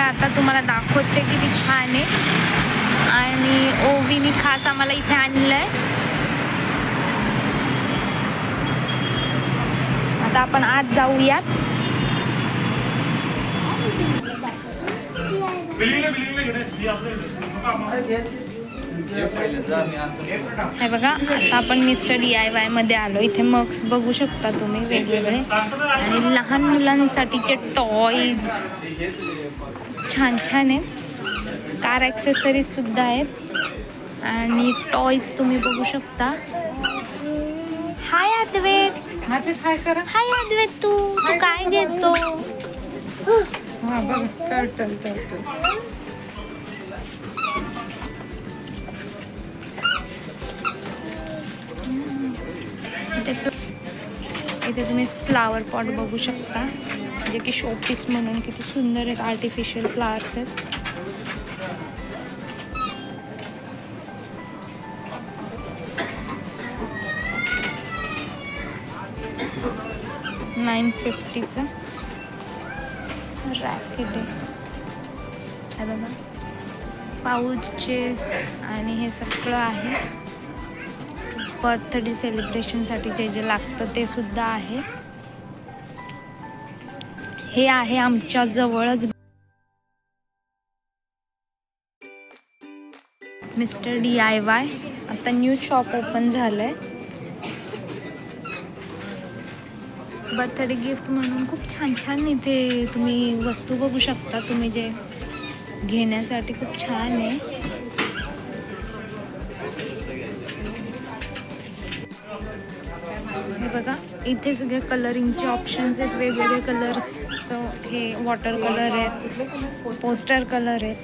बघा आता तुम्हाला दाखवते किती छान आहे. आणि ओवीनी खास आम्हाला इथे आणलंय. आता आपण आज जाऊयात. हे बघा आता आपण मिस्टर DIY मध्ये आलो. इथे मग्स बघू शकता तुम्ही वेगवेगळे आणि लहान मुलांसाठीचे टॉयज छान छान आहेत. कार ॲक्सेसरीज सुद्धा आहेत आणि टॉयज तुम्ही बघू शकता. हाय अद्वैत. हाय अद्वैत, तू काय घेतो? इथे तुम्ही फ्लावर पॉट बघू शकता जे की शोपीस म्हणून किती सुंदर आहेत. आर्टिफिशियल फ्लावर्स आहेत. $950चं रॅकेट आहे. हे बघा पाऊचेस आणि हे सगळं आहे. बर्थडे सेलिब्रेशनसाठी जे जे लागतं ते सुद्धा आहे. हे आहे आमच्या जवळच मिस्टर DIY. आता न्यू शॉप ओपन झालंय. बर्थडे गिफ्ट म्हणून खूप छान छान इथे तुम्ही वस्तू बघू शकता. तुम्ही जे घेण्यासाठी खूप छान आहे. हे बघा इथे सगळे कलरिंगचे ऑप्शन्स आहेत. वेगवेगळे कलर्सचं हे वॉटर कलर आहेत, पोस्टर कलर आहेत.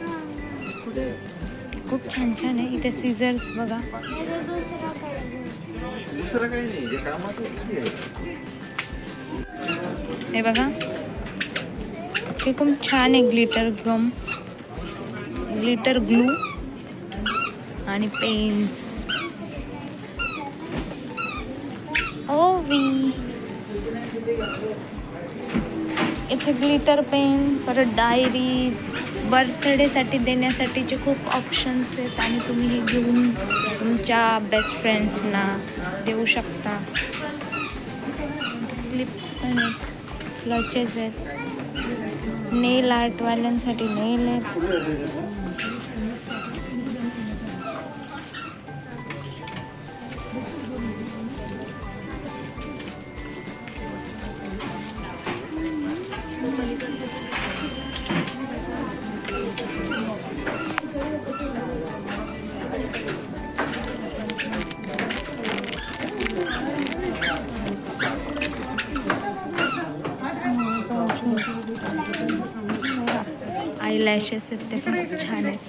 खूप छान छान आहे. इथे सीझर्स बघा. हे बघा हे खूप छान आहे. ग्लिटर गम, ग्लिटर ग्लू आणि पेन्स. ओवी इथे ग्लिटर पेन, परत डायरीज, बर्थडेसाठी देण्यासाठीचे खूप ऑप्शन्स आहेत आणि तुम्ही हे घेऊन तुमच्या बेस्ट फ्रेंड्सना देऊ शकता. क्लिप्स पण आहेत, क्लचेस आहेत, नेल आर्टवाल्यांसाठी नेल आहेत. आयलॅशेस आहेत ते पण खूप छान आहेत.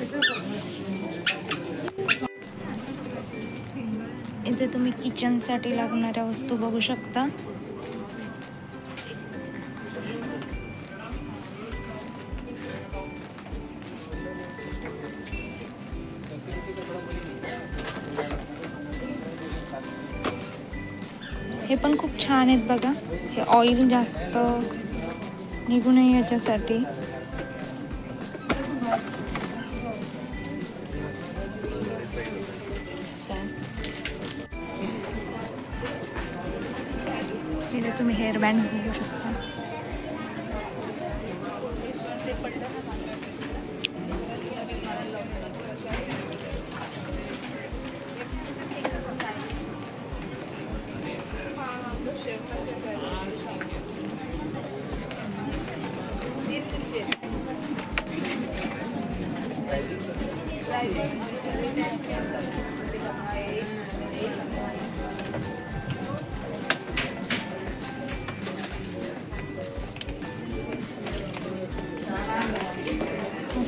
इथे तुम्ही किचनसाठी लागणाऱ्या वस्तू बघू शकता. हे पण खूप छान आहेत बघा. हे ऑइल जास्त निघू नये याच्यासाठी. इथे तुम्ही हेअर बँड्स बघू शकता.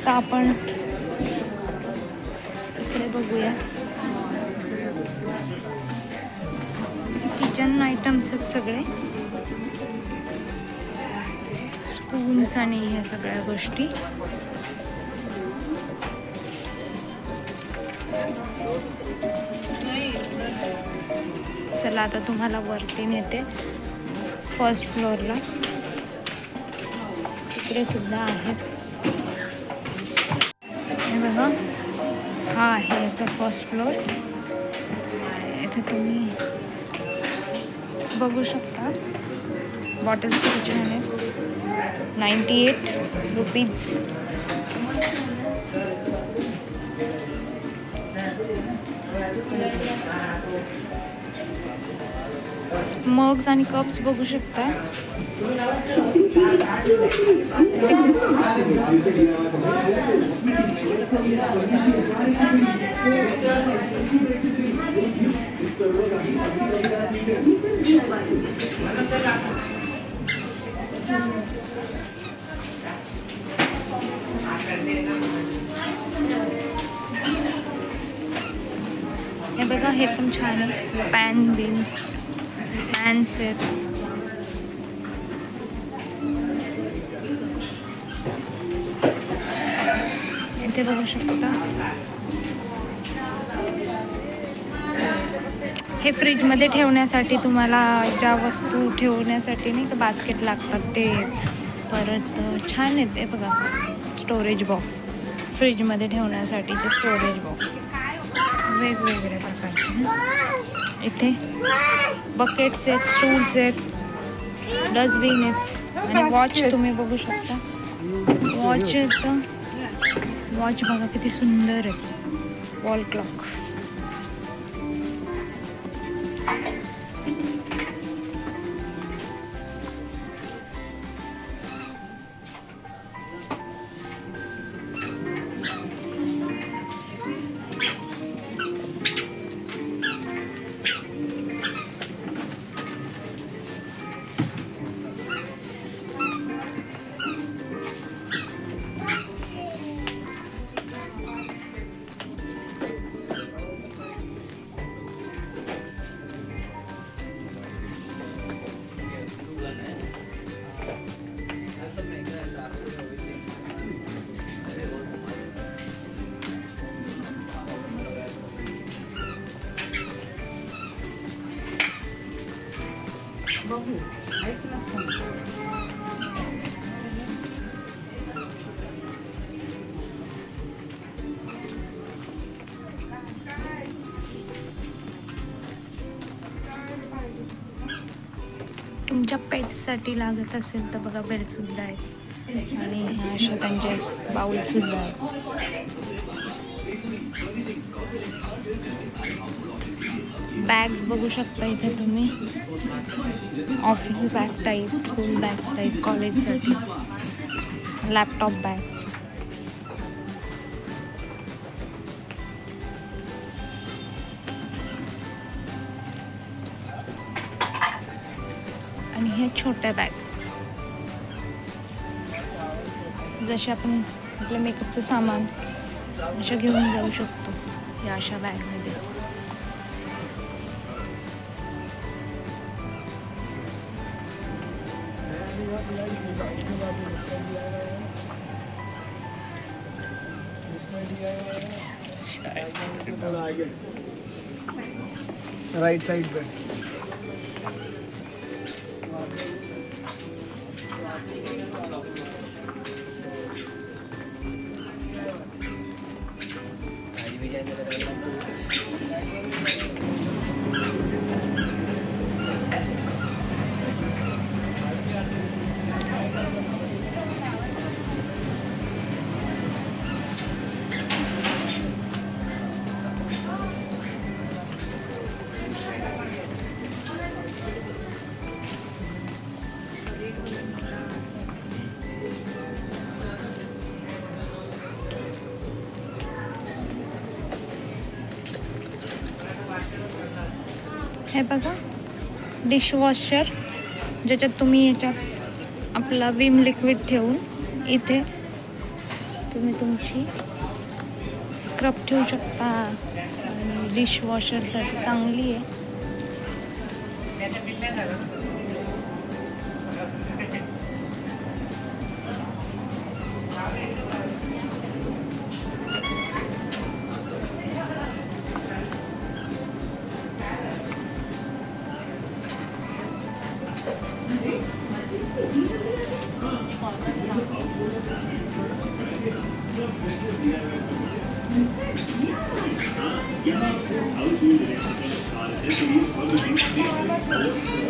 आता आपण इकडे बघूया. किचन आयटम्स आहेत सगळे, स्पून्स आणि ह्या सगळ्या गोष्टी. चला आता तुम्हाला वरती नेते फर्स्ट फ्लोअरला. तिकडे सुद्धा आहेत. बघा, हा आहे याचा फर्स्ट फ्लोअर. इथे तुम्ही बघू शकता बॉटल्स किती छान आहेत. 98 रुपीज. मग्स आणि कप्स बघू शकता. हे बघा, हे पण छान आहे. पॅन्स आहेत. इथे बघू शकता. हे फ्रीजमध्ये ठेवण्यासाठी तुम्हाला ज्या वस्तू ठेवण्यासाठी नाही का बास्केट लागतात ते. परत छान आहेत हे बघा, स्टोरेज बॉक्स. फ्रीजमध्ये ठेवण्यासाठीचे स्टोरेज बॉक्स वेगवेगळ्या प्रकारचे. इथे बकेट्स आहेत, स्टूल्स आहेत, डस्टबिन आहेत आणि वॉच तुम्ही बघू शकता. वॉच बघा किती सुंदर आहे. Wall clock. तुमच्या पेट्ससाठी लागत असेल तर बघा, बेल्टसुद्धा आहेत आणि अशा त्यांचे बाऊलसुद्धा आहेत. बॅग्स बघू शकता इथे तुम्ही. Office bag type, school bag type, कॉलेजसाठी. Laptop bags. आणि हे छोट्या बॅग, जसे आपण आपलं मेकअपचं सामान अशा घेऊन जाऊ शकतो या अशा बॅगमध्ये. राइट साइड पे हे बघा, डिशवॉशर, ज्याच्यात तुम्ही याच्यात आपला विम लिक्विड ठेवून इथे तुम्ही तुमची स्क्रब ठेवू शकता. आणि डिशवॉशरसाठी चांगली आहे. Household electrical car accessories for the